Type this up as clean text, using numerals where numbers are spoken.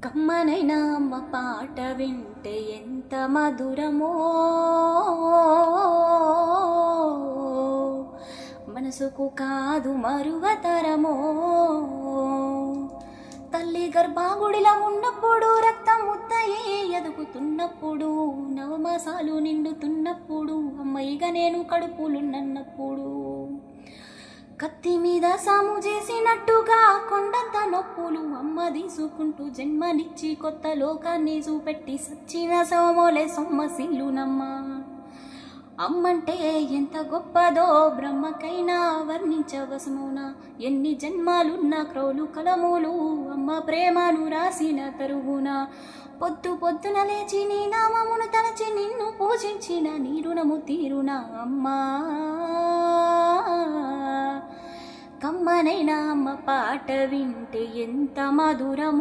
కమ్మనైనా అమ్మ పాట వింటే ఎంత మధురమో, మనసుకు కాదు మరువతరమో. తల్లి గర్భాగుడిలో ఉన్నప్పుడు, రక్తం ముద్దయే ఎదుగుతున్నప్పుడు, నవమాసాలు నిండుతున్నప్పుడు, అమ్మయ్యగా నేను కడుపులున్నప్పుడు, కత్తి మీద సాము చేసినట్టుగా కొండంత నొప్పులు అమ్మ తీసుకుంటూ జన్మనిచ్చి కొత్త లోకాన్ని చూపెట్టి సచ్చిన సోమోలే సొమ్మసిల్లునమ్మ. అమ్మంటే ఎంత గొప్పదో బ్రహ్మకైనా వర్ణించవసమునా. ఎన్ని జన్మాలున్న క్రౌలు కలములు అమ్మ ప్రేమను రాసిన తరుగున. పొద్దు పొద్దున లేచి నీ నామమును తలచి నిన్ను పూజించిన నీ రుణము తీరునా అమ్మా. కమ్మనైనా అమ్మ పాట వింటే ఎంత మధురమో.